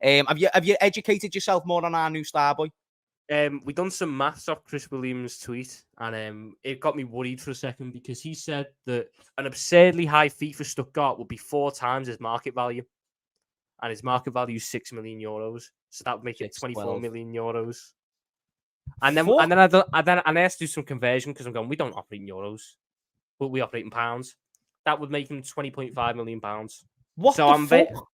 Have you educated yourself more on our new star boy? We done some maths off Chris Williams' tweet, and it got me worried for a second because he said that an absurdly high fee for Stuttgart would be 4 times his market value, and his market value is €6 million, so that would make it 24 million euros. And then I asked to do some conversion because I'm going, we don't operate in euros, but we operate in pounds. That would make him £20.5 million. What so the fuck?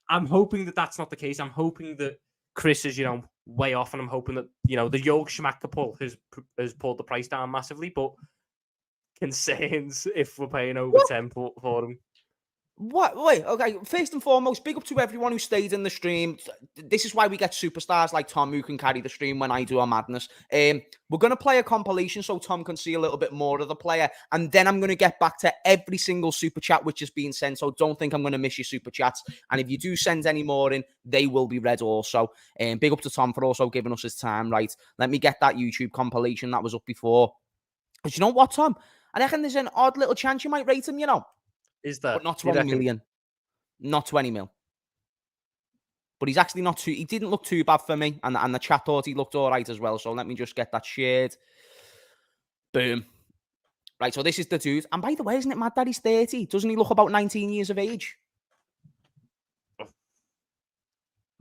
I'm hoping that that's not the case. I'm hoping that Chris is, way off, and I'm hoping that, the Jörg Schmacker pull has pulled the price down massively, but concerns if we're paying over 10 for him. What? Wait, okay. First and foremost, big up to everyone who stayed in the stream. This is why we get superstars like Tom who can carry the stream when I do our madness. We're going to play a compilation so Tom can see a little bit more of the player. And then I'm going to get back to every single super chat which is being sent. So don't think I'm going to miss your super chats. And if you do send any more in, they will be read also. Big up to Tom for also giving us his time. Right. Let me get that YouTube compilation that was up before. Because you know what, Tom? I reckon there's an odd little chance you might rate him, Is that? But not 20 million. Not 20 mil. But he's actually not too... He didn't look too bad for me. And the chat thought he looked all right as well. So let me just get that shared. Boom. Right, so this is the dude. And by the way, isn't it mad that he's 30? Doesn't he look about 19 years of age?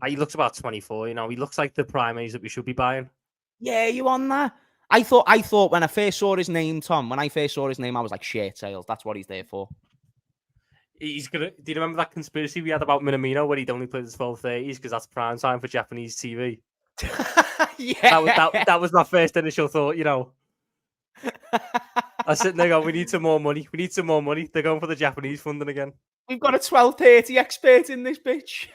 He looks about 24, He looks like the prime age that we should be buying. Yeah, you on that? I thought when I first saw his name, Tom, I was like, shit sales. That's what he's there for. He's gonna. Do you remember that conspiracy we had about Minamino where he'd only play the 12:30s because that's prime time for Japanese TV? Yeah, that was my first initial thought. I was sitting there going, "We need some more money. We need some more money." They're going for the Japanese funding again. We've got a 12:30 expert in this bitch.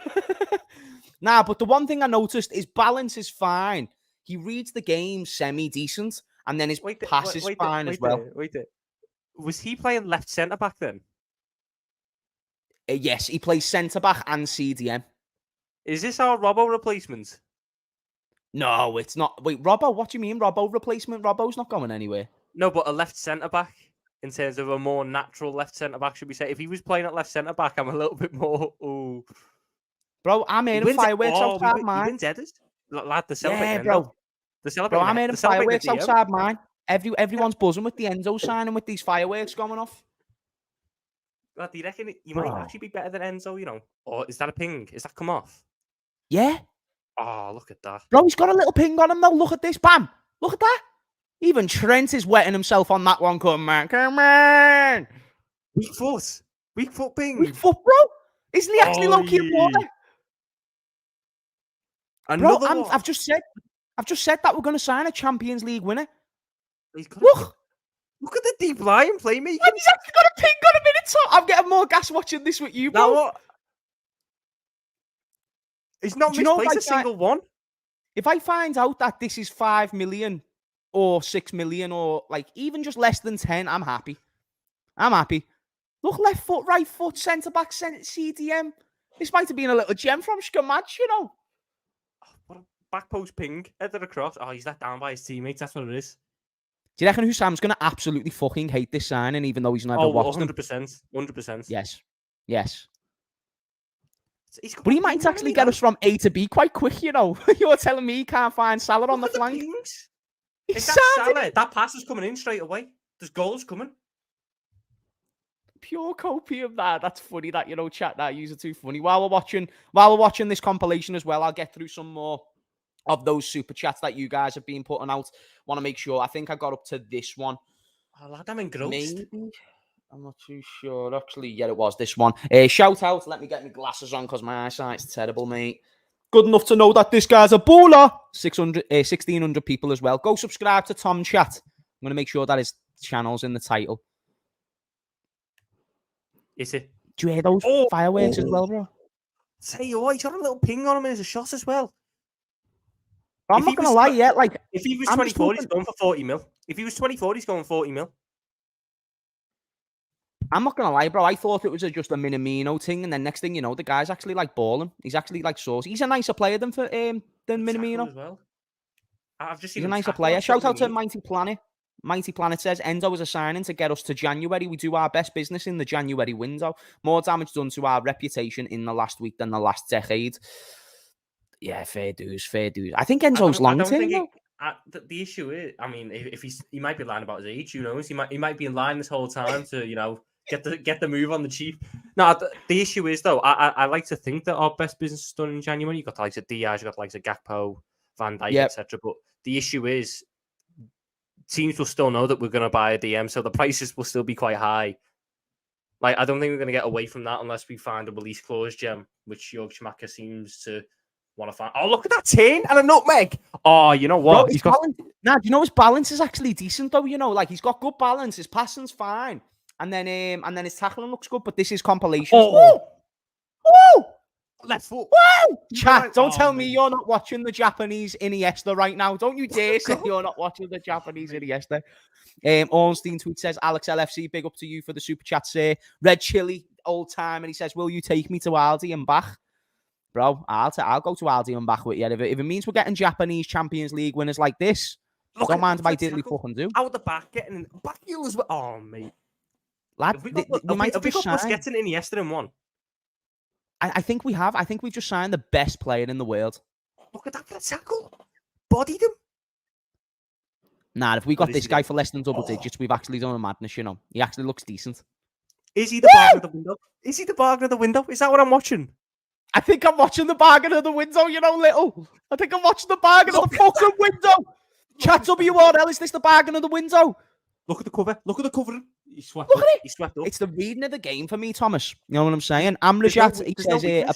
Nah, but the one thing I noticed is balance is fine. He reads the game semi-decent, and then his pass is fine as well. Was he playing left centre back then? Yes, he plays centre-back and CDM. Is this our Robbo replacement? No, it's not. Wait, Robbo? What do you mean, Robbo replacement? Robbo's not going anywhere. No, but a left centre-back, in terms of a more natural left centre-back, should we say? If he was playing at left centre-back, I'm a little bit more... Ooh. Bro, I'm in fireworks outside mine. He wins headers. Lad, the celebrate yeah, Endo. bro. The celebrate I'm in fireworks outside mine. Everyone's buzzing with the Endo signing with these fireworks going off. Lad, do you reckon you might actually be better than Enzo, Or is that a ping? Is that come off? Yeah. Oh, look at that. Bro, he's got a little ping on him, though. Look at this. Bam. Look at that. Even Trent is wetting himself on that one. Come on. Weak foot ping. Weak foot, bro. Isn't he actually low-key a baller? Bro, I've just said that we're going to sign a Champions League winner. Look at the deep line playmaking. And he's actually got a ping on him in it. I'm getting more gas watching this with you, bro. Now what? He's not misplaced a single one. If I find out that this is 5 million or 6 million or like even just less than 10, I'm happy. Look, left foot, right foot, centre back, CDM. This might have been a little gem from Skamach, What a back post ping, headed across. Oh, he's let down by his teammates. That's what it is. Do you reckon Husam's going to absolutely fucking hate this signing, even though he's never watched 100%. Yes. But he might actually get us from A to B quite quick, You're telling me he can't find Salah on the flank? Is that Salah? That pass is coming in straight away. There's goals coming. Pure copy of that. That's funny that, chat that user too funny. While we're watching this compilation as well, I'll get through some more of those super chats that you guys have been putting out. Want to make sure. I think I got up to this one. Oh, lad, I'm engrossed. Maybe. I'm not too sure. Actually, yeah, it was this one. Shout out. Let me get my glasses on because my eyesight's terrible, mate. Good enough to know that this guy's a baller. 1,600 people as well. Go subscribe to Tom Chat. I'm going to make sure that his channel's in the title. Is it? Do you hear those fireworks as well, bro? Tell you what, he's got a little ping on him as a shot as well. I'm not going to lie yet. Like, if he was 24, he's going for 40 mil. If he was 24, he's going 40 mil. I'm not going to lie, bro. I thought it was just a Minamino thing, and then next thing you know, the guy's actually like balling. He's actually like saucy. He's a nicer player than Minamino. As well. I've just seen He's a nicer player. Shout out to Mighty Planet. Mighty Planet says, Endo is a signing to get us to January. We do our best business in the January window. More damage done to our reputation in the last week than the last decade. Yeah, fair dues, fair dues. I think Enzo's long term, though. The issue is, I mean, if he might be lying about his age, who knows? He might be in line this whole time to, you know, get the move on the cheap. No, the issue is though, I like to think that our best business is done in January. You got the likes of Diaz, you got the likes of Gakpo, Van Dijk, etc. But the issue is, teams will still know that we're going to buy a DM, so the prices will still be quite high. Like, I don't think we're going to get away from that unless we find a release clause gem, which Jörg Schmacker seems to want to find. Oh, look at that 10 and a nutmeg. Oh, you know what? Bro, do you know his balance is actually decent though? You know, like he's got good balance. His passing's fine, and then his tackling looks good. But this is compilation. Oh, left foot. Woo! Chat, don't tell me you're not watching the Japanese Iniesta right now. Don't you dare say you're not watching the Japanese Iniesta. Ornstein tweet says, Alex LFC, big up to you for the super chat, sir. Red Chili, old time, and he says, will you take me to Aldi and back? Bro, I'll go to Aldi and back with you. If it means we're getting Japanese Champions League winners like this, don't mind if I diddly fucking do. Out the back, getting back heel as well. Oh, mate. Lad, we might have got Busquets and Iniesta in one. I think we have. I think we've just signed the best player in the world. Look at that for the tackle. Bodied him. Nah, if we got this guy for less than double digits, we've actually done a madness, you know. He actually looks decent. Is he the bargain of the window? Is he the bargain of the window? Is that what I'm watching? I think I'm watching the bargain of the window, you know, little. I think I'm watching the bargain of the fucking window. Chat WRL, is this the bargain of the window? Look at the cover. Look at the cover. He swept Look up. at it. He swept up. It's the reading of the game for me, Thomas. You know what I'm saying? Amrajat, he says,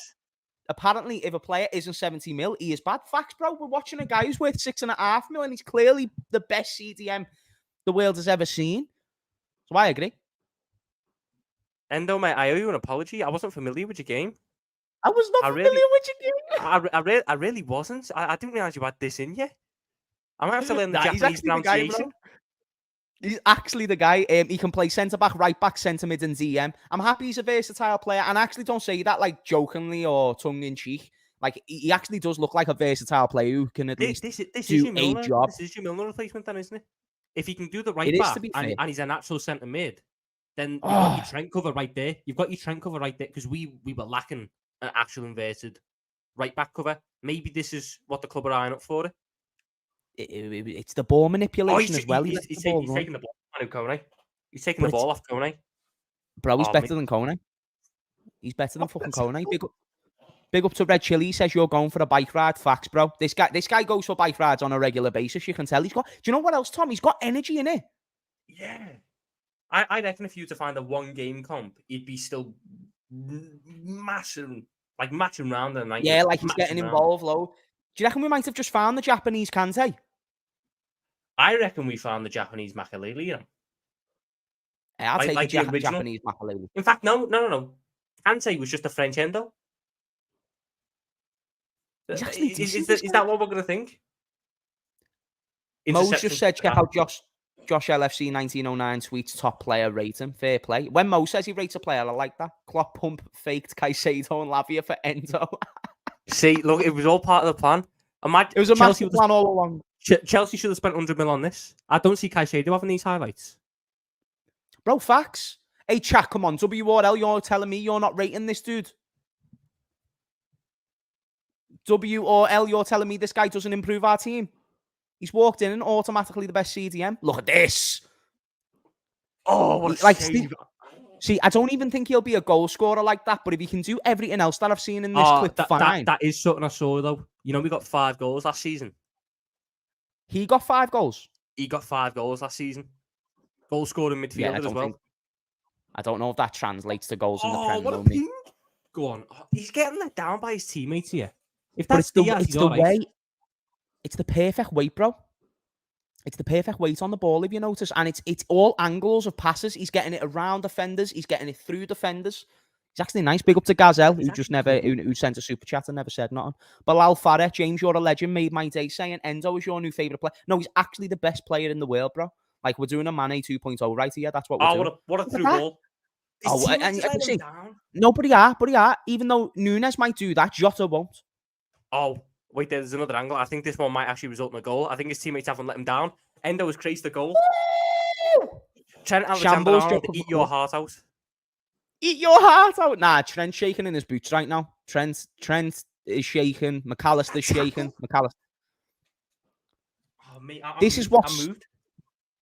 apparently, if a player isn't 70 mil, he is bad. Facts, bro. We're watching a guy who's worth 6.5 mil, and he's clearly the best CDM the world has ever seen. So I agree. Endo, mate, I owe you an apology. I wasn't familiar with your game. I was not familiar with your game. I really wasn't. I didn't realize you had this in you. I might have to learn the Japanese pronunciation. He's actually the guy. He can play centre back, right back, centre mid, and DM. I'm happy he's a versatile player, and I actually don't say that like jokingly or tongue in cheek. Like he actually does look like a versatile player who can at least do a job. This is your Milner replacement, then, isn't it? If he can do the right back and he's an actual centre mid, then you've got your Trent cover right there. You've got your Trent cover right there because we were lacking an actual inverted right back cover. Maybe this is what the club are eyeing up for it. It's the ball manipulation as well. He's taking the ball off Kone. He's taking the ball off Kone. Bro, he's better than Kone. He's better than fucking Kone. Big up to Red Chili. He says you're going for a bike ride. Facts, bro. This guy goes for bike rides on a regular basis. You can tell he's got. Do you know what else, Tom? He's got energy in it. Yeah. I reckon if you were to find a one game comp, he'd be still matching round and like he's getting involved, low. Do you reckon we might have just found the Japanese Kante? I reckon we found the Japanese Makalele, you know. I'll take the Japanese Makalele. In fact, no. Kante was just a French Endo. Is that what we're going to think? Mo's just said, check out Josh LFC 1909 tweets top player rating. Fair play. When Mo says he rates a player, I like that. Klopp pump faked Caicedo and Lavia for Endo. See, look, it was all part of the plan. It was a massive plan all along. Chelsea should have spent 100 mil on this. I don't see Caicedo having these highlights. Bro, facts. Hey, chat, come on. WRL, you're telling me you're not rating this dude? WRL, you're telling me this guy doesn't improve our team? He's walked in and automatically the best CDM. Look at this. Oh, what a save. See, I don't even think he'll be a goal scorer like that, but if he can do everything else that I've seen in this clip, fine. That is something I saw, though. You know, we got 5 goals last season. He got 5 goals? He got 5 goals last season. Goal scored in midfield as well. I don't know if that translates to goals in the Premier League. What a ping. Go on. He's getting let down by his teammates here. If that's it's the perfect weight, bro. It's the perfect weight on the ball, if you notice. And it's all angles of passes. He's getting it around defenders. He's getting it through defenders. He's actually nice. Big up to Gazelle, who sent a super chat and never said nothing. Bilal Farah, James, you're a legend, made my day saying Endo is your new favourite player. No, he's actually the best player in the world, bro. Like, we're doing a Mane 2.0 right here. That's what we're doing. What a through ball. And I can see, nobody are. Even though Nunes might do that, Jota won't. Oh, wait, there's another angle. I think this one might actually result in a goal. I think his teammates haven't let him down. Endo has created the goal. Trent Shambles, Alexander-Arnold, joke of the eat your club. heart out. Eat your heart out. Nah, Trent's shaking in his boots right now. Trent is shaking. McAllister's shaking. McAllister. Oh, mate, This is I'm moved.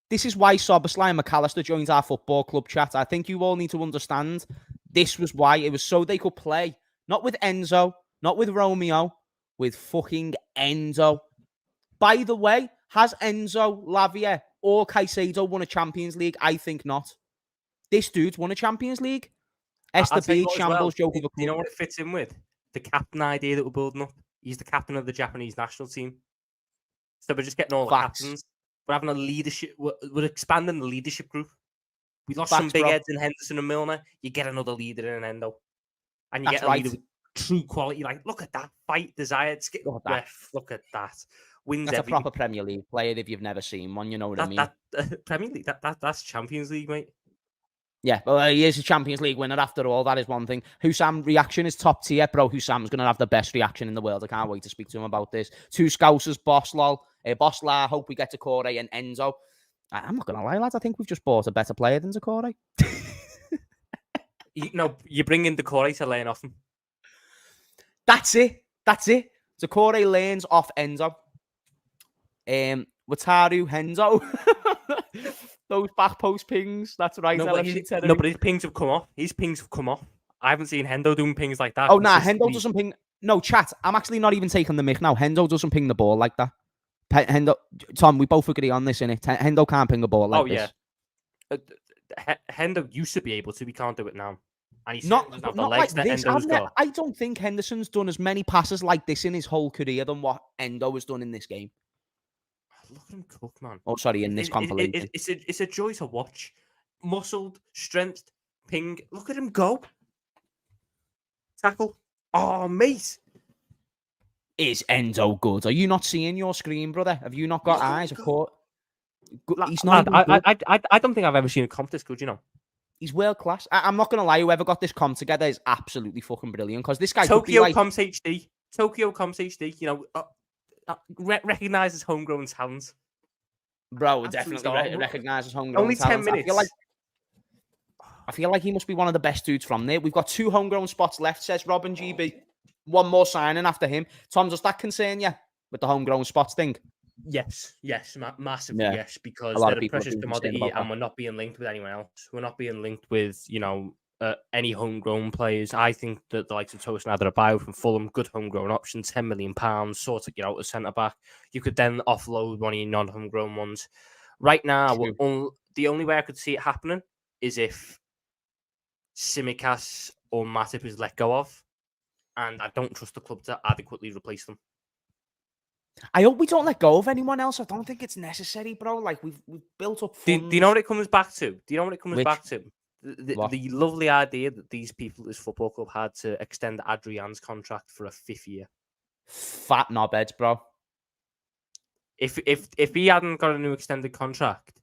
This is why Soberslay and McAllister joined our football club chat. I think you all need to understand. This was why. It was so they could play. Not with Enzo, not with Romeo, with fucking Endo. By the way, has Enzo, Lavia, or Caicedo won a Champions League? I think not. This dude's won a Champions League. I'll Esther tell you Beard, what as well. Shambles, joke Do of a you know club. what it fits in with? The captain idea that we're building up. He's the captain of the Japanese national team. So we're just getting all the Facts. captains. We're having a leadership. We're expanding the leadership group. We lost Facts, some big bro. heads in Henderson and Milner. You get another leader in Endo. And you That's get a leader right. with true quality. Like, look at that fight, desire. Look at that. Ref, look at that. Wins That's a everything. proper Premier League player if you've never seen one. You know what I mean? Premier League, that's Champions League, mate. Yeah, well, he is a Champions League winner after all. That is one thing. Hussam reaction is top tier, bro. Hussam's going to have the best reaction in the world. I can't wait to speak to him about this. Two Scousers, Bossla. Hope we get to Corey and Enzo. I'm not going to lie, lads. I think we've just bought a better player than Decore. You bring in Decore to lane off him. That's it. Decore lanes off Enzo. Wataru, Henzo. Those back post pings. That's right. No, but his pings have come off. I haven't seen Hendo doing pings like that. Oh, nah. Hendo doesn't ping. No, chat. I'm actually not even taking the mic now. Hendo doesn't ping the ball like that. Hendo, Tom, we both agree on this, innit? Hendo can't ping a ball like this. Hendo used to be able to. We can't do it now. And he's not the like legs that this. Endo's got. I don't think Henderson's done as many passes like this in his whole career than what Endo has done in this game. Look at him cook, man. Oh, sorry, in this compilation. It's a joy to watch. Muscled, strength, ping. Look at him go. Tackle. Oh, mate. Is Endo good? Are you not seeing your screen, brother? Have you not got eyes? Of course. He's not. I don't think I've ever seen a comp this good, you know. He's world class. I'm not going to lie. Whoever got this comp together is absolutely fucking brilliant. Because this guy Tokyo Comps HD. Tokyo Comps HD. You know, recognizes homegrown talent. Bro, definitely recognizes homegrown Only talent. 10 minutes. I feel like he must be one of the best dudes from there. We've got 2 homegrown spots left, says Robin GB. One more signing after him. Tom, does that concern you with the homegrown spots thing? Yes, massively, Yeah. yes, because lot they're of a people precious have been concerned commodity about and we're not being linked with anyone else. We're not being linked with, any homegrown players. I think that the likes of Tosin Adarabioyo from Fulham, good homegrown option, £10 million, sort of get out a centre-back. You could then offload one of your non-homegrown ones. Right now, the only way I could see it happening is if Tsimikas or Matip is let go of, and I don't trust the club to adequately replace them. I hope we don't let go of anyone else. I don't think it's necessary, bro. Like, we've built up funds. Do you know what it comes back to? Which? The lovely idea that these people at this football club had to extend Adrian's contract for a 5th year. Fat knobheads, bro. If he hadn't got a new extended contract,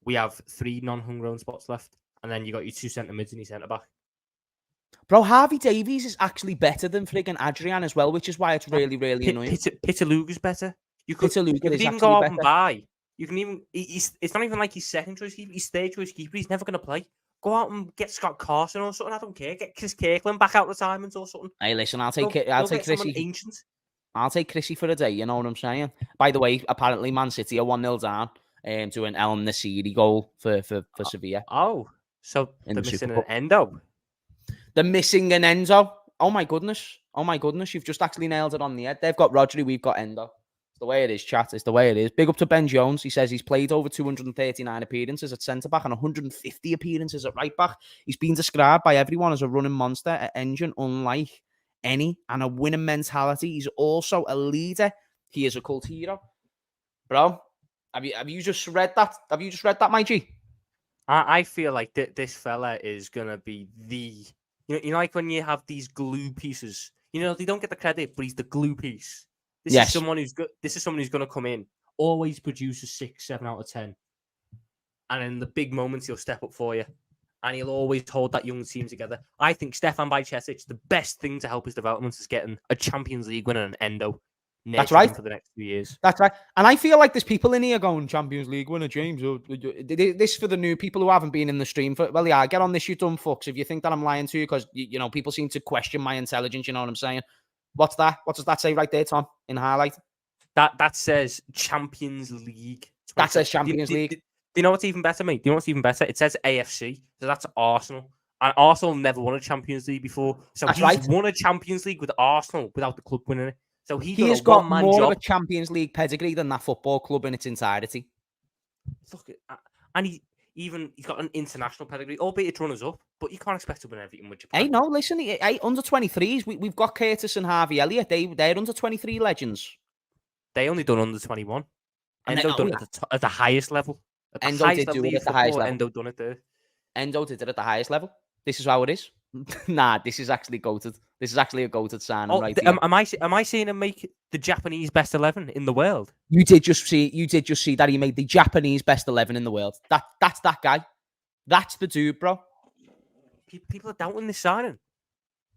we have 3 non-homegrown spots left, and then you got your 2 centre mids and your centre back. Bro, Harvey Davies is actually better than friggin' Adrian as well, which is why it's really, really annoying. Pitaluga's better. You could even go out and buy. You can even. It's not even like he's second choice keeper. He's third choice keeper. He's never going to play. Go out and get Scott Carson or something. I don't care. Get Chris Kirkland back out retirement or something. Hey, listen, I'll take Chrissy. Ancient. I'll take Chrissy for a day. You know what I'm saying? By the way, apparently Man City are 1-0 down to an El Nasiri goal for Sevilla. Oh, so they're missing an Endo. They're missing an Enzo. Oh my goodness. You've just actually nailed it on the head. They've got Rodri, we've got Endo. It's the way it is, chat. It's the way it is. Big up to Ben Jones. He says he's played over 239 appearances at centre-back and 150 appearances at right-back. He's been described by everyone as a running monster, an engine unlike any, and a winning mentality. He's also a leader. He is a cult hero. Bro, have you just read that? Have you just read that, my G? I feel like this fella is going to be the... You know, like when you have these glue pieces, they don't get the credit, but he's the glue piece. This is someone who's good. This is someone who's going to come in, always produce a 6, 7 out of 10, and in the big moments he'll step up for you, and he'll always hold that young team together. I think Stefan Bajcetic, the best thing to help his development is getting a Champions League winner and Endo. That's nurtured right. him for the next 2 years. That's right. And I feel like there's people in here going, Champions League winner, James. This for the new people who haven't been in the stream. Well, yeah, get on this, you dumb fucks. If you think that I'm lying to you, because, you know, people seem to question my intelligence, you know what I'm saying? What's that? What does that say right there, Tom, in highlight? That says Champions League. That says Champions League. Do you know what's even better, mate? Do you know what's even better? It says AFC. So that's Arsenal. And Arsenal never won a Champions League before. So That's he's right. won a Champions League with Arsenal without the club winning it. So He done has a got one-man more job. of a Champions League pedigree than that football club in its entirety. Look, and he's got an international pedigree, albeit it's runners up, but you can't expect to win everything with Japan. Hey, no, listen, under 23s, we've got Curtis and Harvey Elliott. They're under 23 legends. They only done under 21. And Endo done it at the highest level. At the Endo highest did do level it of at the highest football, level. Endo done it there. Endo did it at the highest level. This is how it is. Nah, this is actually goated. This is actually a goated signing right here. Am I seeing him make the Japanese best 11 in the world? You did just see that he made the Japanese best 11 in the world. That's that guy. That's the dude, bro. People are doubting this signing.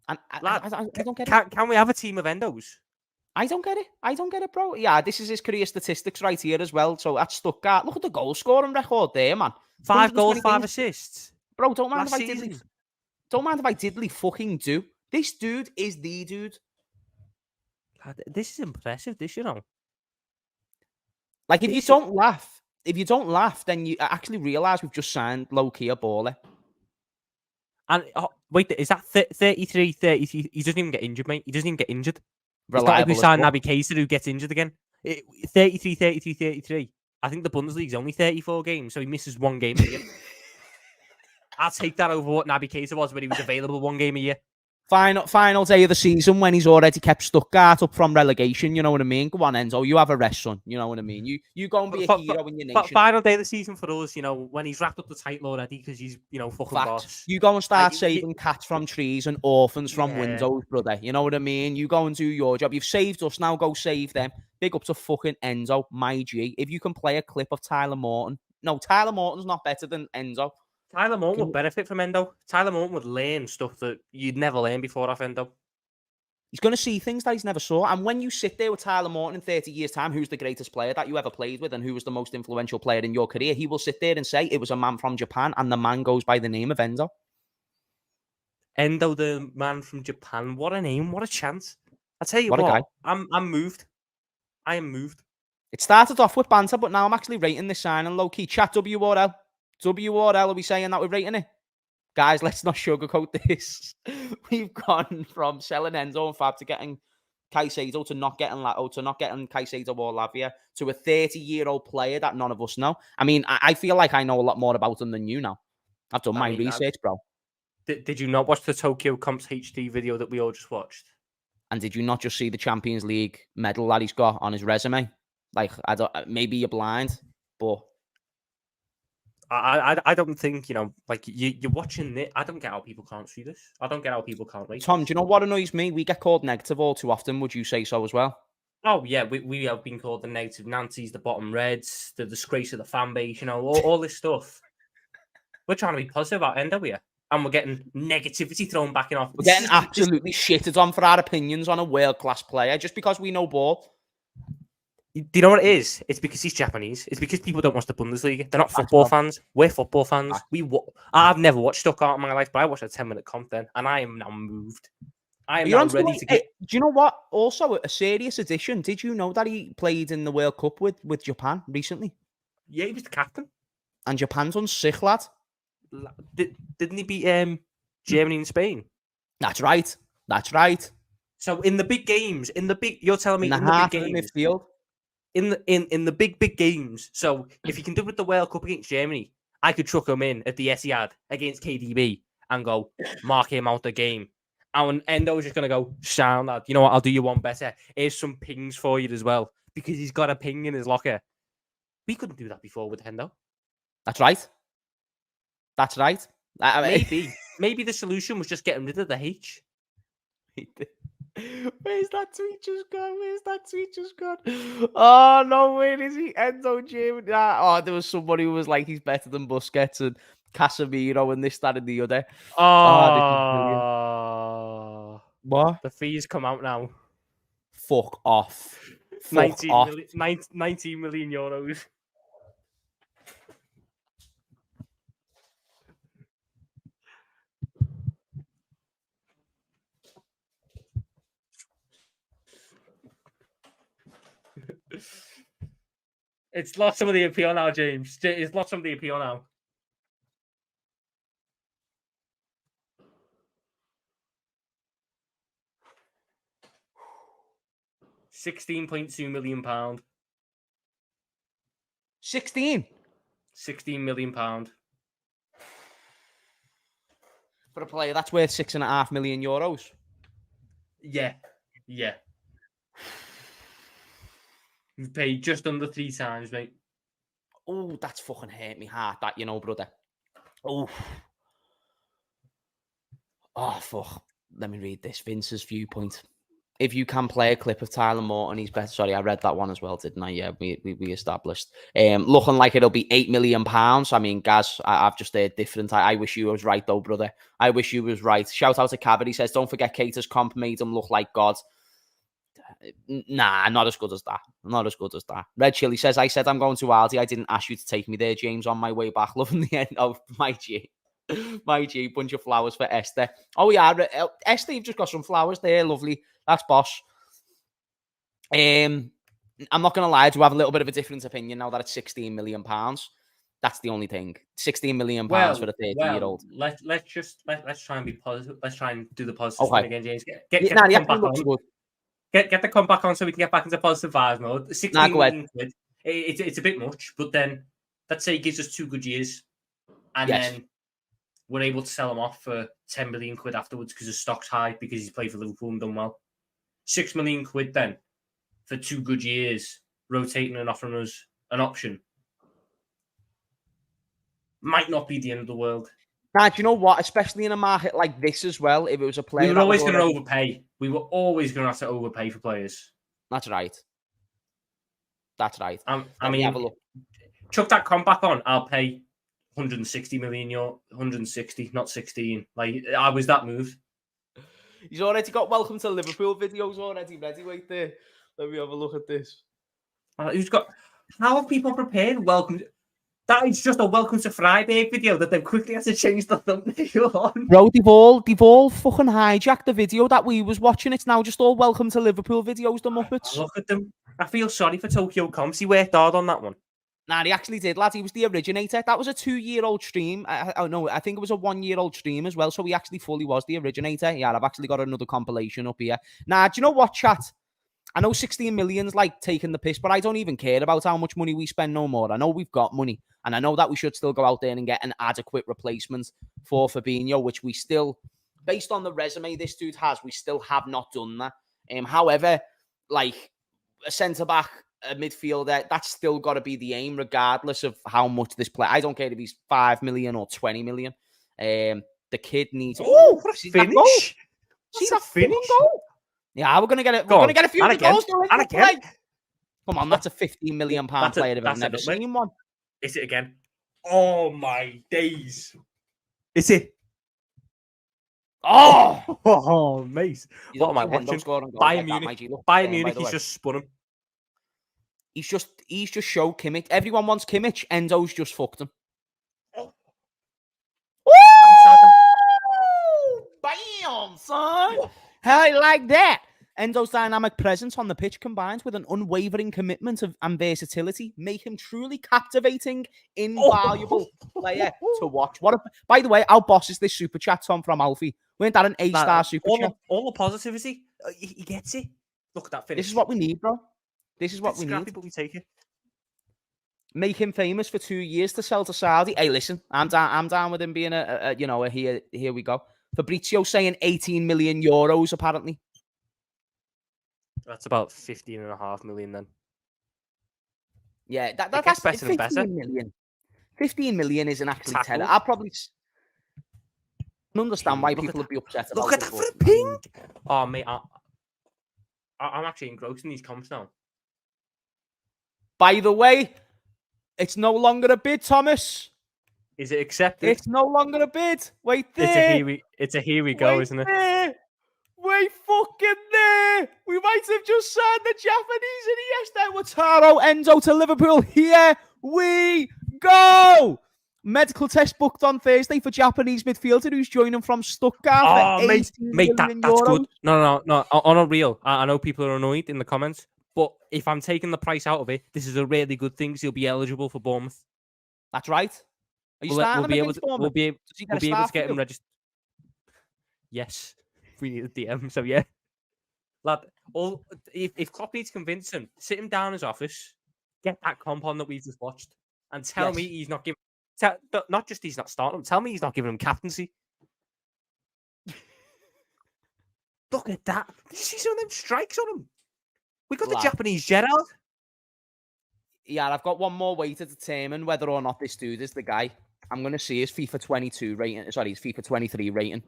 And Lad, I don't get it. Can we have a team of Endos? I don't get it, bro. Yeah, this is his career statistics right here as well. So at Stuttgart, look at the goal scoring record there, man. 5 goals, 5 games. assists. Bro, don't mind Last if I diddly. season. Don't mind if I diddly fucking do. This dude is the dude. Lad, this is impressive, you know. Like, if you don't laugh, then you actually realise we've just signed low-key a baller. And wait, is that 33, 33? He doesn't even get injured, mate. He doesn't even get injured. It's not like we signed Naby Keita who gets injured again. 33, 33, 33. I think the Bundesliga's only 34 games, so he misses 1 game a year. I'll take that over what Naby Keita was when he was available 1 game a year. Final day of the season when he's already kept Stuttgart up from relegation. You know what I mean? Go on, Enzo. You have a rest, son. You know what I mean? You go and be a hero in your nation. Final day of the season for us, you know, when he's wrapped up the title already because he's, you know, fucking boss. You go and start saving cats from trees and orphans from windows, brother. You know what I mean? You go and do your job. You've saved us, now go save them. Big up to fucking Enzo, my G. If you can play a clip of Tyler Morton. No, Tyler Morton's not better than Enzo. Tyler Morton would benefit from Endo. Tyler Morton would learn stuff that you'd never learn before off Endo. He's going to see things that he's never saw. And when you sit there with Tyler Morton in 30 years' time, who's the greatest player that you ever played with and who was the most influential player in your career, he will sit there and say it was a man from Japan, and the man goes by the name of Endo. Endo, the man from Japan. What a name. What a chance. I tell you what, a guy. I'm moved. I am moved. It started off with banter, but now I'm actually rating this signing low-key. Chat WRL. WRL, are we saying that we're rating it? Guys, let's not sugarcoat this. We've gone from selling Enzo and Fab to getting Caicedo to not getting Caicedo or Lavia to a 30-year-old player that none of us know. I mean, I feel like I know a lot more about him than you now. I've done my research, bro. Did you not watch the Tokyo Comps HD video that we all just watched? And did you not just see the Champions League medal that he's got on his resume? Like, maybe you're blind, but I don't think, you know, like you're watching it. I don't get how people can't see this. I don't get how people can't rate Tom, this. do you know what annoys me? We get called negative all too often. Would you say so as well? Oh, yeah. We have been called the negative Nancy's, the bottom Reds, the disgrace of the fan base, you know, all this stuff. We're trying to be positive about Endo here. And we're getting negativity thrown back in off. We're getting absolutely shitted on for our opinions on a world-class player just because we know ball. Do you know what it is? It's because he's Japanese. It's because people don't watch the Bundesliga. They're not football fans. We're football fans. I've never watched Stuttgart in my life, but I watched a 10-minute comp then, and I am now moved. I am now ready to get... Do you know what? Also, a serious addition. Did you know that he played in the World Cup with Japan recently? Yeah, he was the captain. And Japan's on sick, lad. Didn't he beat Germany and Spain? That's right. That's right. So in the big games, you're telling me in the big games, midfield. In the big games. So if you can do it with the World Cup against Germany, I could chuck him in at the Etihad against KDB and go mark him out the game. And Endo's just gonna go, sound lad. You know what? I'll do you one better. Here's some pings for you as well because he's got a ping in his locker. We couldn't do that before with Endo. That's right. That's right. Maybe the solution was just getting rid of the H. Where's that tweet just gone? Oh, no, where is he? Enzo Jim. Oh, there was somebody who was like, he's better than Busquets and Casemiro and this, that, and the other. Oh, this is brilliant. What? The fees come out now. Fuck off. Fuck 19 off. million, 19 million euros. It's lost some of the appeal now, James. It's lost some of the appeal now. 16.2 million pound. 16 million pound for a player that's worth €6.5 million. Yeah. We've paid just under 3 times, mate. Oh, that's fucking hurt me heart, that, brother. Oh, fuck. Let me read this. Vince's viewpoint. If you can play a clip of Tyler Morton, he's better. Sorry, I read that one as well, didn't I? Yeah, we established. Looking like it'll be £8 million. I mean, Gaz, I've just heard different. I wish you was right, though, brother. I wish you was right. Shout out to Cavity. Says, don't forget Cater's comp made him look like God. Nah, not as good as that. Not as good as that. Red Chili says, I said I'm going to Aldi. I didn't ask you to take me there, James, on my way back. Loving the end of my G. My G, bunch of flowers for Esther. Oh, yeah, Esther, you've just got some flowers there. Lovely. That's boss. I'm not going to lie, I do have a little bit of a different opinion now that it's £16 million. That's the only thing. £16 million for a 30-year-old. Let's try and be positive. Let's try and do the positive spin again, James. Get the comp back on. Get the comp back on so we can get back into positive vibes mode. 16 million quid. It's a bit much, but then let's say it gives us 2 good years, and then we're able to sell him off for 10 million quid afterwards because his stock's high because he's played for Liverpool and done well. 6 million quid then for 2 good years, rotating and offering us an option. Might not be the end of the world. Now, do you know what? Especially in a market like this as well, if it was a player... We were always going to overpay. We were always going to have to overpay for players. That's right. That's right. I mean, have a look. Chuck that comp back on. I'll pay 160 million euro. 160, not 16. Like, I was that moved. He's already got welcome to Liverpool videos already ready. Wait there. Let me have a look at this. Who's got... How have people prepared welcome... That is just a welcome to Friday video that they've quickly had to change the thumbnail on. Bro, they've all fucking hijacked the video that we was watching. It's now just all welcome to Liverpool videos, the Muppets. Look at them. I feel sorry for Tokyo Comps. He worked hard on that one. Nah, he actually did, lads. He was the originator. That was a 2-year-old stream. I think it was a 1-year-old stream as well. So he actually fully was the originator. Yeah, I've actually got another compilation up here. Nah, do you know what, chat? I know 16 million's like taking the piss, but I don't even care about how much money we spend no more. I know we've got money, and I know that we should still go out there and get an adequate replacement for Fabinho, which we still, based on the resume this dude has, we still have not done that. However, like a centre-back, a midfielder, that's still got to be the aim, regardless of how much this player. I don't care if he's 5 million or 20 million. The kid needs... Oh, what a finish! See that finish goal? Yeah, we're gonna get it. We're gonna get a few goals. And again. Come on, that's a £15 million player if I've never seen one. Is it again? Oh my days! Is it? Oh, mate! What am I watching? Bayern Munich. Bayern Munich. He's just spun him. He's just showed Kimmich. Everyone wants Kimmich. Endo's just fucked him. Bam, son! How you like that? Endo's dynamic presence on the pitch combined with an unwavering commitment and versatility make him truly captivating, invaluable player to watch. By the way, how boss is this super chat, Tom, from Alfie? Weren't that an A-star super chat? All the positivity. He gets it. Look at that finish. This is what we need, bro. This is what we need. But we take it. Make him famous for 2 years to sell to Saudi. Hey, listen, I'm down with him being a here we go. Fabrizio saying 18 million euros, apparently. That's about 15.5 million then. Yeah, that's better 15 better. Million. 15 million isn't actually 10. I'll probably understand why people would be upset about it. Look at that for a ping! Oh, mate, I'm actually engrossed in these comps now. By the way, it's no longer a bid, Thomas. Is it accepted? It's no longer a bid. Wait there. It's a here we go, isn't it? We fucking there. We might have just signed the Japanese Iniesta, Wataru, Endo to Liverpool. Here we go. Medical test booked on Thursday for Japanese midfielder who's joining from Stuttgart for 18 mate, million that's euros. good. No. On a real, I know people are annoyed in the comments, but if I'm taking the price out of it, this is a really good thing. So he'll be eligible for Bournemouth. That's right. Are you starting We'll be able to get get him registered. Yes, we need a DM. So yeah, lad. If Klopp needs to convince him, sit him down in his office, get that comp on that we've just watched, and tell me he's not giving. Not just he's not starting him. Tell me he's not giving him captaincy. Look at that. Did you see some of them strikes on him? We got the Japanese Gerald. Yeah, I've got one more way to determine whether or not this dude is the guy. I'm going to see his FIFA 22 rating. Sorry, his FIFA 23 rating.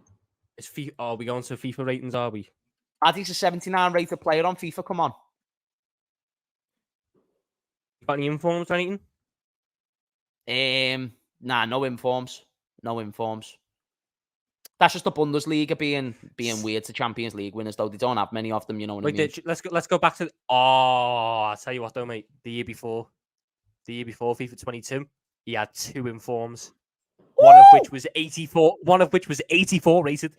Are we going to FIFA ratings, are we? He's a 79 rated player on FIFA. Come on. You got any informs or anything? Nah, no informs. No informs. That's just the Bundesliga being weird to Champions League winners, though. They don't have many of them, you know what I mean? Let's go back to... I'll tell you what, though, mate. The year before FIFA 22, he had 2 informs. One of which was 84 rated.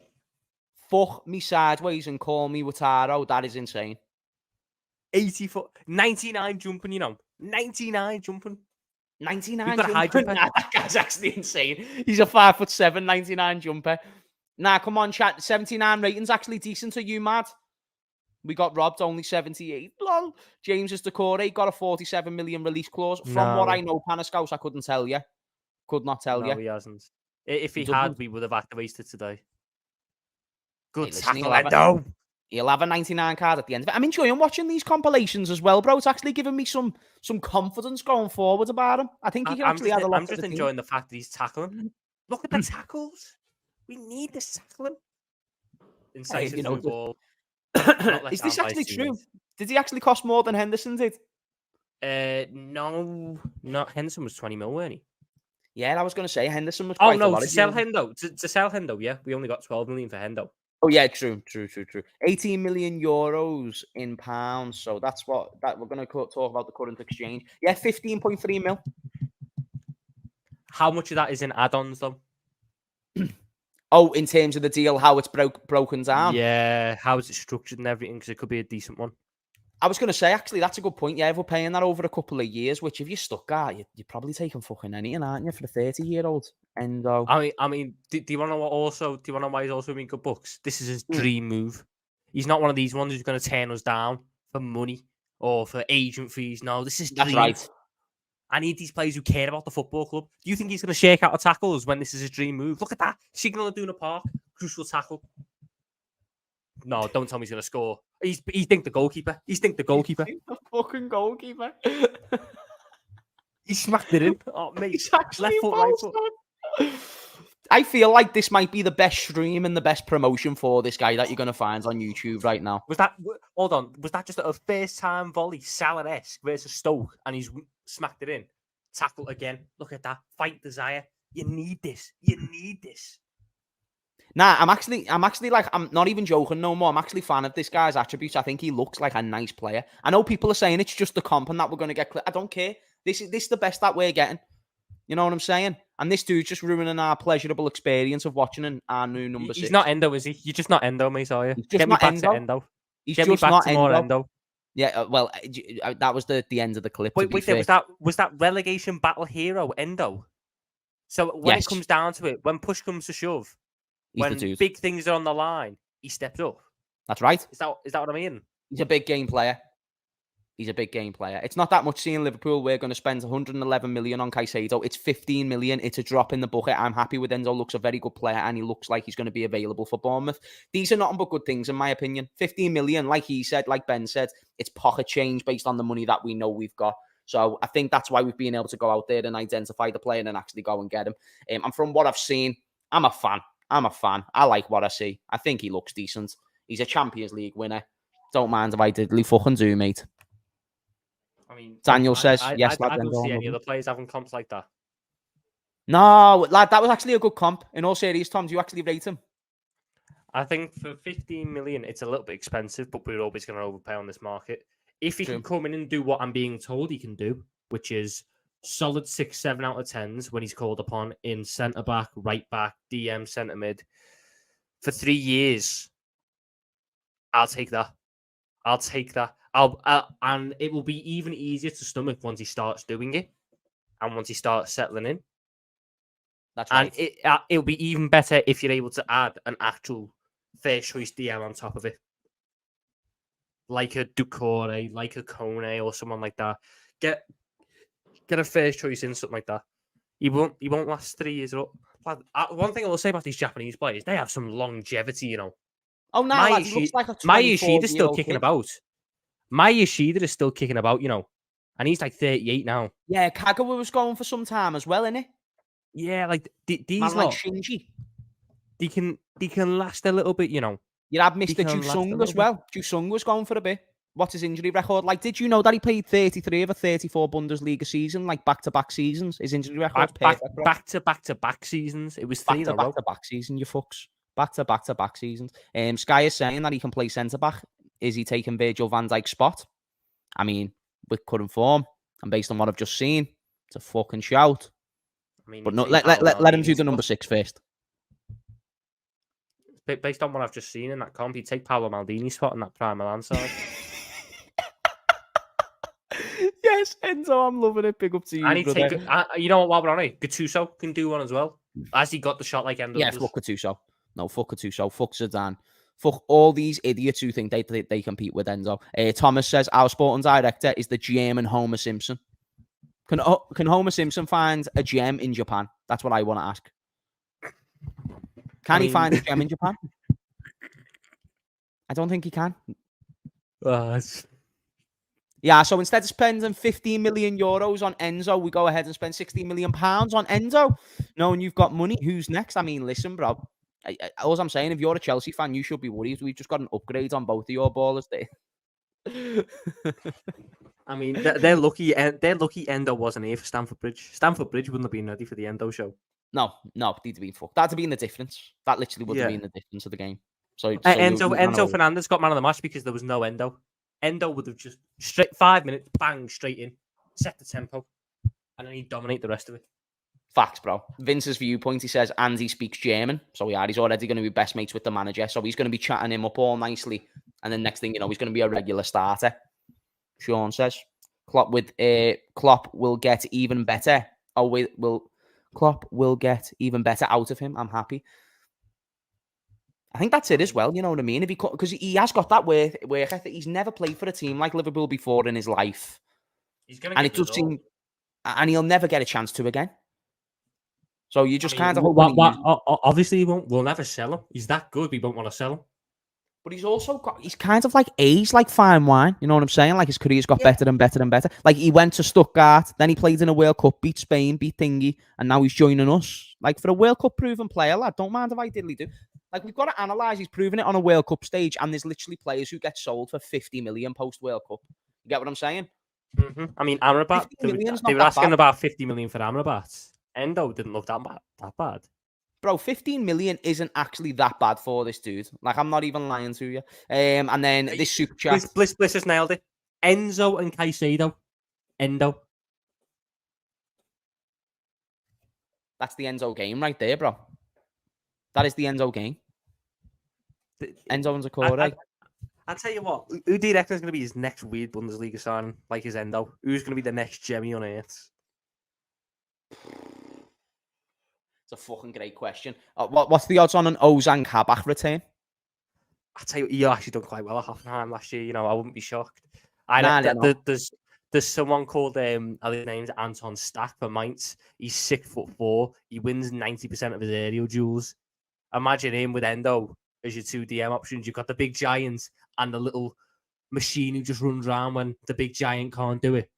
Fuck me sideways and call me Wataru. That is insane. 99 jumping, you know. 99 jumping. 99 got a high jumper. Nah, that guy's actually insane. He's a 5'7", 99 jumper. Nah, come on, chat. 79 rating's actually decent. Are you mad? We got robbed, only 78. Lol. James Decore got a 47 million release clause. From what I know, Panaskaus, I couldn't tell you. Could not tell you. No, he hasn't. If he had, we would have activated today. Good tackle, Endo. He'll have a 99 card at the end of it. I'm enjoying watching these compilations as well, bro. It's actually giving me some confidence going forward about him. I think he can actually add a lot. I'm just enjoying the fact that he's tackling. Look at the tackles. We need this tackling. Incisive through ball. Is this actually true? Did he actually cost more than Henderson did? No. Not Henderson was 20 mil, weren't he? Yeah, I was going to say Henderson was quite a lot. To sell Hendo. To sell Hendo, yeah. We only got 12 million for Hendo. Oh yeah, true. 18 million euros in pounds. So that's what we're going to talk about the current exchange. Yeah, 15.3 mil. How much of that is in add-ons though? Oh, in terms of the deal, how it's broken down. Yeah, how is it structured and everything? Because it could be a decent one. I was going to say, actually, that's a good point. Yeah, if we're paying that over a couple of years, which if you're stuck at, you're probably taking fucking anything, aren't you, for the 30-year-old? Endo. I mean, do you want to know what also? Do you want to know why he's also in good books? This is his dream move. He's not one of these ones who's going to turn us down for money or for agent fees. No, this is that's right. I need these players who care about the football club. Do you think he's going to shake out of tackles when this is his dream move? Look at that. Signal Iduna Park. Crucial tackle. No, don't tell me he's going to score. He's the goalkeeper. He's the fucking goalkeeper. He smacked it in. Oh, mate. Left foot, right foot. I feel like this might be the best stream and the best promotion for this guy that you're going to find on YouTube right now. Hold on. Was that just a first-time volley, Salah-esque versus Stoke, and he's smacked it in? Tackle again. Look at that. Fight desire. You need this. Nah, I'm actually like, I'm not even joking no more. I'm actually a fan of this guy's attributes. I think he looks like a nice player. I know people are saying it's just the comp and that we're going to get. I don't care. This is the best that we're getting. You know what I'm saying? And this dude's just ruining our pleasurable experience of watching our new number 6. He's not Endo, is he? You're just not Endo, mate, are you? Get me back to Endo. He's Get just me back not to more Endo. Yeah, well, that was the end of the clip. Wait, was that relegation battle hero Endo? So when it comes down to it, when push comes to shove, when big things are on the line, he steps up. That's right. Is that what I mean? He's a big game player. It's not that much seeing Liverpool. We're going to spend 111 million on Caicedo. It's 15 million. It's a drop in the bucket. I'm happy with Endo. Looks a very good player, and he looks like he's going to be available for Bournemouth. These are nothing but good things, in my opinion. 15 million, like he said, like Ben said, it's pocket change based on the money that we know we've got. So I think that's why we've been able to go out there and identify the player and actually go and get him. And from what I've seen, I'm a fan. I like what I see. I think he looks decent. He's a Champions League winner. Don't mind if I diddly fucking do, mate. I mean, Daniel says, yes, lad. I don't see any other players having comps like that. No, lad, that was actually a good comp. In all serious, Tom, do you actually rate him? I think for 15 million, it's a little bit expensive, but we're always going to overpay on this market. If he True. can come in and do what I'm being told he can do, which is solid 6, 7 out of 10s when he's called upon in centre back, right back, DM, centre mid for 3 years, I'll take that. I'll take that. And it will be even easier to stomach once he starts doing it and once he starts settling in. That's And right. it'll be even better if you're able to add an actual first choice DM on top of it, like a Ducore, like a Kone, or someone like that. Get a first choice in something like that. He won't last 3 years. One thing I will say about these Japanese players, they have some longevity. Oh, no, Maya lad, he looks like a Yoshida's still 24-year-old kicking kid. about. Maya Yoshida is still kicking about, and he's like 38 now. Yeah, Kagawa was going for some time as well, innit? Yeah, like these Man like lot, Shinji. they can last a little bit. You had They Mr. can last a Jusung little as bit. well. Jusung was going for a bit. What's his injury record? Like, did you know that he played 33 of a 34 Bundesliga season, like back-to-back seasons? His injury record's perfect, bro. Back-to-back seasons. It was 3 in a row. Back-to-back season, you fucks. Back-to-back seasons. Sky is saying that he can play centre-back. Is he taking Virgil van Dijk's spot? I mean, with current form, and based on what I've just seen, it's a fucking shout. I mean, But no, let him do the number 6 first. Based on what I've just seen in that comp, he'd take Paolo Maldini's spot in that Prime Milan side. Yes, Enzo, I'm loving it. Big up to you, And he'd brother. take, you know what, while we're on it, Gattuso can do one as well. As he got the shot like Endo does. Fuck Gattuso. No, fuck Gattuso. Fuck Zidane. Fuck all these idiots who think they compete with Enzo. Thomas says, our sporting director is the German Homer Simpson. Can Homer Simpson find a gem in Japan? That's what I want to ask. Can he find a gem in Japan? I don't think he can. Yeah, so instead of spending 15 million euros on Enzo, we go ahead and spend 16 million pounds on Enzo. Knowing you've got money, who's next? I mean, listen, bro. All I'm saying, if you're a Chelsea fan, you should be worried. We've just got an upgrade on both of your ballers there. I mean, they're lucky. They're lucky Endo wasn't here for Stamford Bridge. Stamford Bridge wouldn't have been ready for the Endo show. No, they'd have been fucked. That'd have been the difference. That literally would have been the difference of the game. So Enzo Fernandez got man of the match because there was no Endo. Endo would have just straight 5 minutes, bang, straight in, set the tempo, and then he'd dominate the rest of it. Facts, bro. Vince's viewpoint, he says Andy speaks German. So yeah, he's already going to be best mates with the manager. So he's going to be chatting him up all nicely. And then next thing you know, he's going to be a regular starter. Sean says Klopp will get even better. Klopp will get even better out of him. I'm happy. I think that's it as well. You know what I mean? Because he has got that work ethic. He's never played for a team like Liverpool before in his life. He's going to get it and he'll never get a chance to again. So you just kind of obviously we'll never sell him. He's that good. We won't want to sell him. But he's kind of like aged like fine wine. You know what I'm saying? Like his career's got better and better and better. Like he went to Stuttgart, then he played in a World Cup, beat Spain, beat Thingy, and now he's joining us. Like for a World Cup proven player, lad, don't mind if I diddly do. Like we've got to analyse. He's proven it on a World Cup stage, and there's literally players who get sold for 50 million post World Cup. You get what I'm saying? Mm-hmm. I mean, Amrabat. They were asking about 50 million for Amrabat. Endo didn't look that bad. Bro, 15 million isn't actually that bad for this dude. Like, I'm not even lying to you. And then this super chat. Bliss has nailed it. Enzo and Caicedo. Endo. That's the Enzo game right there, bro. That is the Enzo game. Enzo and Zakore. I'll tell you what. Who do you reckon is going to be his next weird Bundesliga signing, like his Endo? Who's going to be the next Jemmy on earth? It's a fucking great question. What's the odds on an Ozan Kabak return? I'll tell you, he actually done quite well at Hoffenheim last year. I wouldn't be shocked. There's someone called, I think his name's Anton Stack for Mainz. He's 6'4". He wins 90% of his aerial duels. Imagine him with Endo as your 2 DM options. You've got the big giant and the little machine who just runs around when the big giant can't do it.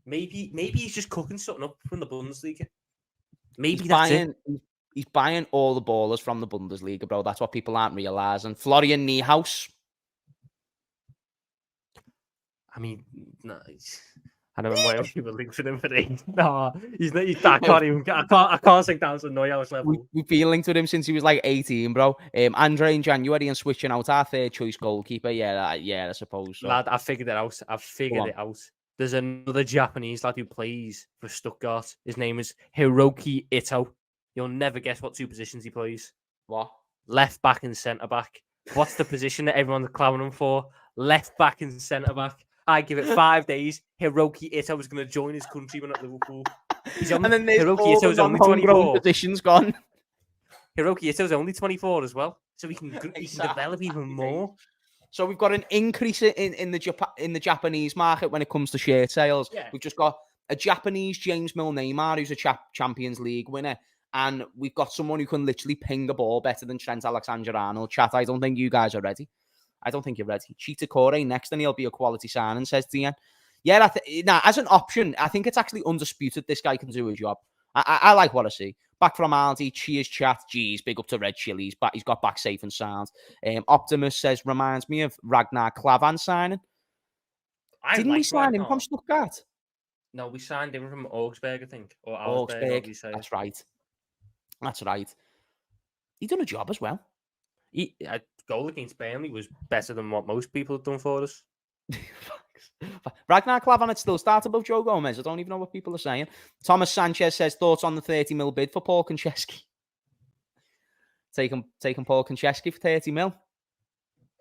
Maybe he's just cooking something up from the Bundesliga. Maybe he's buying all the ballers from the Bundesliga, bro. That's what people aren't realising. Florian Niehaus. I mean, no, And I remember we were linked with him for days. No, he's not. I can't sink down to the Neuhaus level. We've been linked with him since he was like 18, bro. Andre in January and switching out our third choice goalkeeper. Yeah, I suppose so. Lad, I figured it out. I've figured it out. There's another Japanese lad who plays for Stuttgart. His name is Hiroki Ito. You'll never guess what two positions he plays. What? Left back and centre back. What's the position that everyone's clowning him for? Left back and centre back. I give it 5 days. Hiroki Ito was going to join his countryman at Liverpool. And then there's Hiroki Ito's only homegrown 24. positions gone. Hiroki Ito's only 24 as well, so he can develop even more. So we've got an increase in the Japanese market when it comes to shirt sales. Yeah. We've just got a Japanese James Milner who's a Champions League winner, and we've got someone who can literally ping a ball better than Trent Alexander-Arnold. Chat, I don't think you guys are ready. I don't think you're ready. Cheetah Corey next, and he'll be a quality signing, says Dean. Yeah, as an option, I think it's actually undisputed this guy can do a job. I like what I see. Back from Aldi, cheers chat. Geez, big up to Red Chili's, but he's got back safe and sound. Optimus says, reminds me of Ragnar Klavan signing. Didn't we sign him from Stuttgart? No, we signed him from Augsburg, I think. Or Augsburg, Augsburg, That's right. He done a job as well. A goal against Burnley was better than what most people have done for us. Ragnar Klavan had still started above Joe Gomez. I don't even know what people are saying. Thomas Sanchez says, thoughts on the 30 mil bid for Paul Konchesky? Taking Paul Konchesky for 30 mil?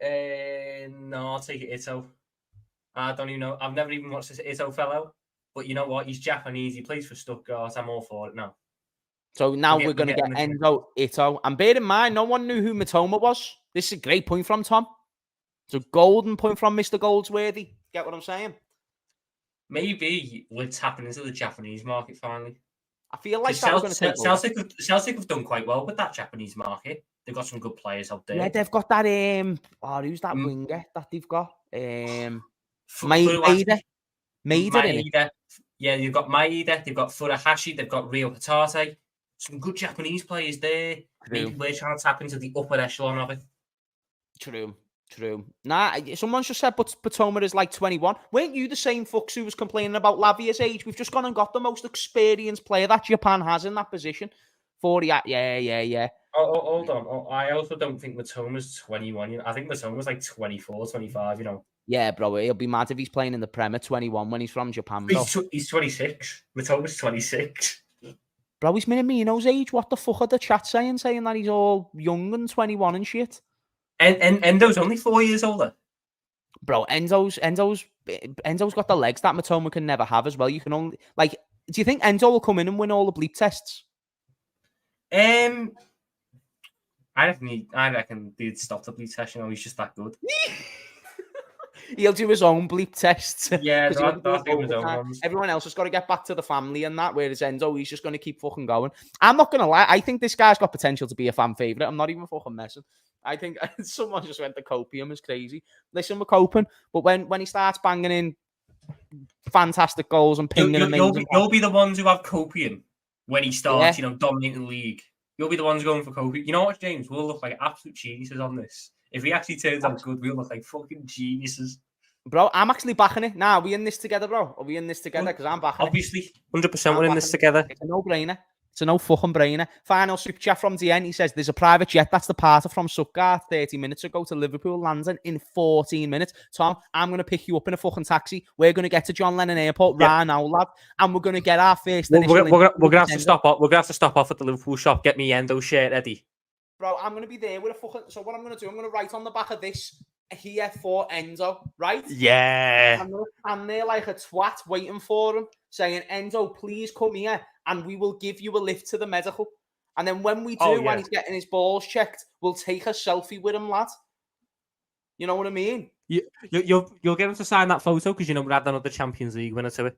No, I'll take it Ito. I don't even know. I've never even watched this Ito fellow. But you know what? He's Japanese. He plays for Stuttgart. I'm all for it now. So now we're going to get Endo, Ito. And bear in mind, no one knew who Matoma was. This is a great point from Tom. It's a golden point from Mr. Goldsworthy. Get what I'm saying? Maybe we're tapping into the Japanese market finally. I feel like Celtic have done quite well with that Japanese market. They've got some good players out there. Yeah, they've got that. Who's that winger that they've got? Maeda. Yeah, you've got Maeda. They've got Furuhashi. They've got Rio Hatate. Some good Japanese players there. True. Maybe we're trying to tap into the upper echelon of it. True. Nah, someone just said, but Patoma is like 21. Weren't you the same fucks who was complaining about Lavia's age? We've just gone and got the most experienced player that Japan has in that position. 40, yeah. Oh, hold on. I also don't think Matoma's 21. I think Matoma's like 24, 25, you know. Yeah, bro, he'll be mad if he's playing in the Premier 21 when he's from Japan, bro. He's 26. Matoma's 26. Bro, he's Minamino's age. What the fuck are the chat saying that he's all young and 21 and shit? And Endo's only 4 years older. Bro, Endo's got the legs that Matoma can never have as well. You can only do you think Endo will come in and win all the bleep tests? I reckon they'd stop the bleep test. You know, he's just that good. He'll do his own bleep tests. Yeah, that'll do his own ones. Everyone else has got to get back to the family and that, whereas Endo, he's just going to keep fucking going. I'm not going to lie. I think this guy's got potential to be a fan favourite. I'm not even fucking messing. I think someone just went to copium is crazy. Listen, we're coping. But when he starts banging in fantastic goals and pinging amazing... You'll be the ones who have copium when he starts, dominating the league. You'll be the ones going for copium. You know what, James? We'll look like absolute geniuses on this. If he actually turns out good, we'll look like fucking geniuses. Bro, I'm actually backing it. Nah, are we in this together, bro? Are we in this together? Because I'm backing Obviously, 100% we're in this together. It's a no-brainer. It's a no fucking brainer. Final super chat from DN. He says, there's a private jet that's departed from Stuttgart 30 minutes ago to Liverpool, landing in 14 minutes. Tom, I'm going to pick you up in a fucking taxi. We're going to get to John Lennon Airport right now, lad. And we're going to get our first initial... We're going to have to stop off. We're going to have to stop off at the Liverpool shop. Get me Endo shirt, Eddie. Bro, I'm going to be there with a fucking... So what I'm going to do, I'm going to write on the back of this, here for Endo, right? Yeah. I'm going to stand there like a twat waiting for him, saying, Endo, please come here and we will give you a lift to the medical. And then when we do, when he's getting his balls checked, we'll take a selfie with him, lad. You know what I mean? You'll get him to sign that photo because, we're adding another Champions League winner to it.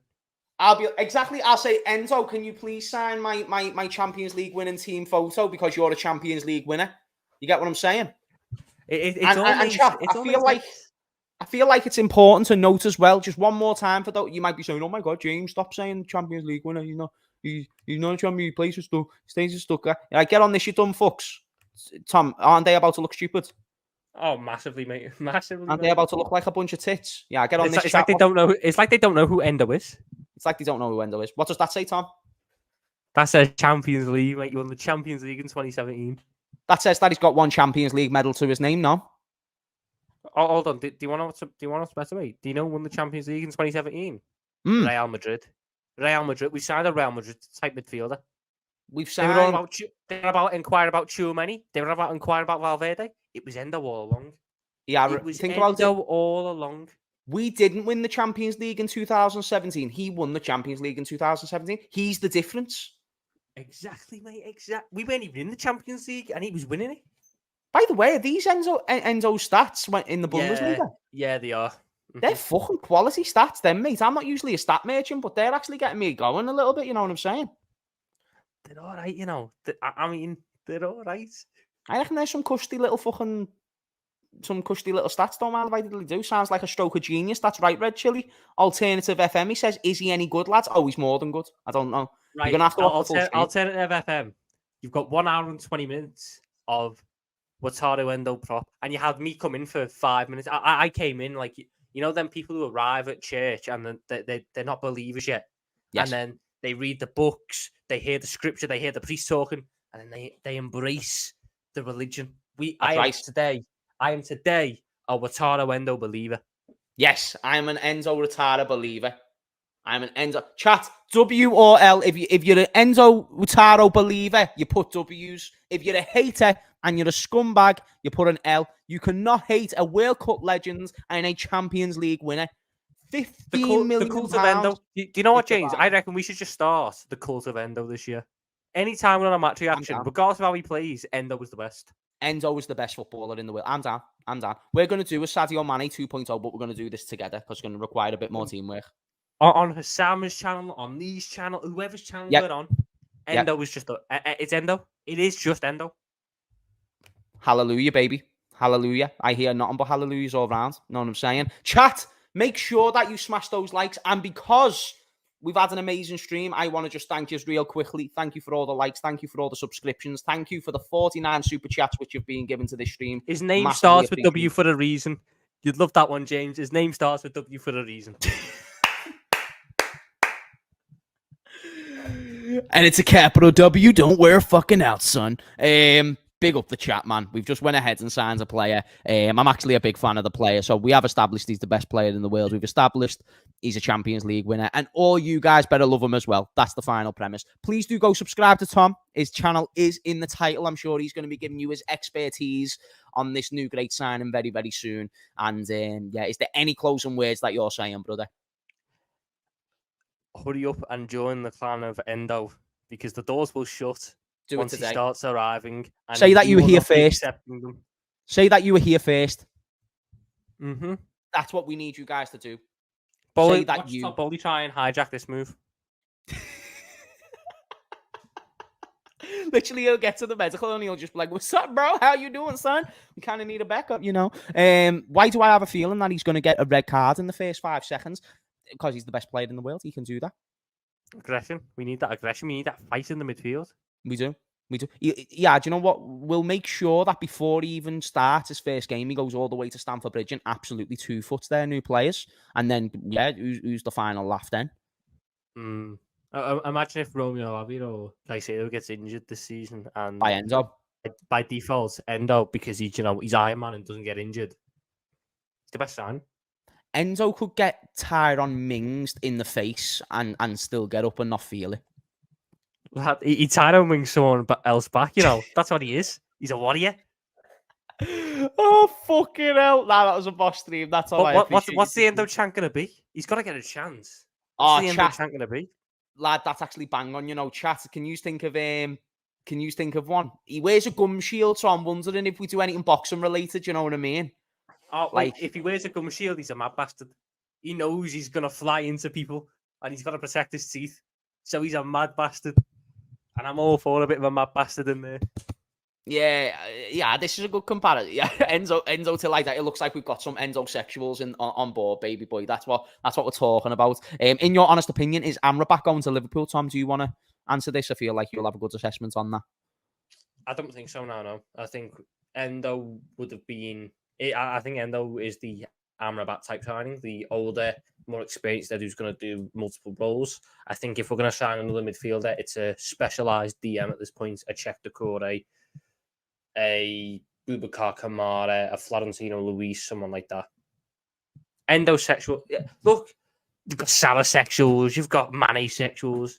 I'll say, Endo, can you please sign my Champions League winning team photo because you're a Champions League winner? You get what I'm saying? I feel like it's important to note as well, just one more time for that. You might be saying, oh my God, James, stop saying Champions League winner. He's not a champion, he plays for Stuttgart, stays in Stuttgart. Get on this, you dumb fucks. Tom, aren't they about to look stupid? Oh, massively, mate. Massively, Aren't they mate. about to look like a bunch of tits? Yeah, get on this It's chat. like they don't know. It's like they don't know who Endo is. It's like they don't know who Endo is. What does that say, Tom? That's a Champions League, mate. You won the Champions League in 2017. That says that he's got one Champions League medal to his name, no? Oh, hold on. Do you want to better, mate? Do you know who won the Champions League in 2017? Mm. Real Madrid. Real Madrid. We signed a Real Madrid type midfielder. We've They were all signed. about. They were about inquiring about Tchouaméni. They were about inquiring about Valverde. It was Endo all along. Yeah, It was think Endo about it. all along. We didn't win the Champions League in 2017. He won the Champions League in 2017. He's the difference. Exactly, mate. Exactly. We weren't even in the Champions League, and he was winning it. By the way, are these Enzo stats went in the Bundesliga? Yeah, they are. They're fucking quality stats, then, mate. I'm not usually a stat merchant, but they're actually getting me going a little bit. You know what I'm saying? They're all right, you know. I mean, they're all right. I reckon there's some cushy little stats. Don't mind if I diddly do. Sounds like a stroke of genius. That's right, Red Chili. Alternative FM. He says, "Is he any good, lads?" Oh, he's more than good. I don't know. Right. You're gonna have to watch the full stream. Alternative FM. You've got 1 hour and 20 minutes of Wataru Endo prop, and you had me come in for 5 minutes. I came in like, you know, them people who arrive at church and then they're not believers yet, Yes. and then they read the books, they hear the scripture, they hear the priest talking, and then they embrace the religion. I am today a Wataru Endo believer. Yes, I'm an Enzo Rotara believer. I'm an Enzo. Chat, W or L. If you're an Enzo Rotaro believer, you put W's. If you're a hater and you're a scumbag, you put an L. You cannot hate a World Cup legend and a Champions League winner. 15 million The cult of Endo. Do you know what, James? I reckon we should just start the cult of Endo this year. Anytime we're on a match reaction, regardless of how he plays, Endo was the best. Endo was the best footballer in the world. I'm down. We're going to do a Sadio Mane 2.0, but we're going to do this together because it's going to require a bit more teamwork. On Hasama's channel, on these channel, whoever's channel we're on, Endo was just it's Endo. It is just Endo. Hallelujah, baby. Hallelujah. I hear nothing but hallelujahs all around. Know what I'm saying? Chat, make sure that you smash those likes. And because we've had an amazing stream, I want to just thank you real quickly. Thank you for all the likes. Thank you for all the subscriptions. Thank you for the 49 super chats which have been given to this stream. His name starts with W for a reason. You'd love that one, James. His name starts with W for a reason. And it's a capital W. Don't wear fucking out, son. Big up the chat, man. We've just went ahead and signed a player. I'm actually a big fan of the player. So we have established he's the best player in the world. We've established he's a Champions League winner. And all you guys better love him as well. That's the final premise. Please do go subscribe to Tom. His channel is in the title. I'm sure he's going to be giving you his expertise on this new great signing very, very soon. And is there any closing words that you're saying, brother? Hurry up and join the clan of Endo because the doors will shut once he starts arriving. And say that you were here first. Say that you were here first. Mm-hmm. That's what we need you guys to do. Bully try and hijack this move. Literally, he'll get to the medical and he'll just be like, "What's up, bro? How you doing, son? We kind of need a backup, you know." Why do I have a feeling that he's going to get a red card in the first 5 seconds? Because he's the best player in the world. He can do that. Aggression. We need that aggression. We need that fight in the midfield. We do. Yeah, do you know what? We'll make sure that before he even starts his first game, he goes all the way to Stamford Bridge and absolutely 2-foots their new players. And then, who's the final laugh then? Imagine if Romeo Lavia or Caicedo gets injured this season. And by Endo. By default, Endo, because he's Iron Man and doesn't get injured. It's the best sign. Endo could get Tyrone Mings in the face and still get up and not feel it. He Tyrone Mings someone else back, you know. That's what he is. He's a warrior. Oh, fucking hell. Nah, that was a boss stream. That's all what's the Endo chant going to be? He's got to get a chance. What's the Endo chant going to be? Lad, that's actually bang on, you know. Chat, can you think of one? He wears a gum shield, so I'm wondering if we do anything boxing related, you know what I mean? Oh, like if he wears a gum shield, he's a mad bastard. He knows he's gonna fly into people, and he's got to protect his teeth. So he's a mad bastard, and I'm all for a bit of a mad bastard in there. Yeah. This is a good comparison. Yeah, Enzo to like that. It looks like we've got some Endo-sexuals on board, baby boy. That's what we're talking about. In your honest opinion, is Amrabat going to Liverpool? Tom, do you want to answer this? I feel like you'll have a good assessment on that. I don't think so. No. I think Endo would have been I think Endo is the Amrabat type signing, the older, more experienced that who's going to do multiple roles. I think if we're going to sign another midfielder, it's a specialised DM at this point, a Czech Decore, a Boubacar Kamara, a Florentino Luis, someone like that. Endosexual. Look, you've got Salosexuals, you've got Manisexuals.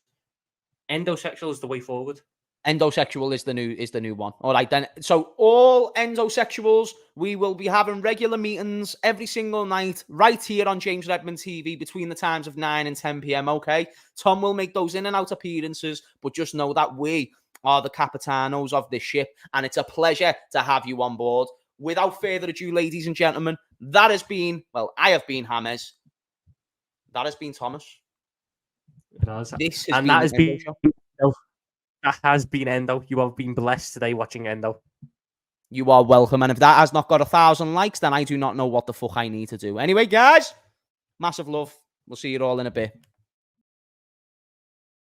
Endosexual is the way forward. Endosexual is the new one. All right, then. So all endosexuals, we will be having regular meetings every single night right here on James Redmond TV between the times of 9 and 10 p.m. Okay, Tom will make those in and out appearances, but just know that we are the capitanos of this ship, and it's a pleasure to have you on board. Without further ado, ladies and gentlemen, that has been, well, I have been James. That has been Thomas. It has. This has and been that has been show. That has been Endo. You have been blessed today watching Endo. You are welcome. And if that has not got 1,000 likes, then I do not know what the fuck I need to do. Anyway, guys, massive love. We'll see you all in a bit.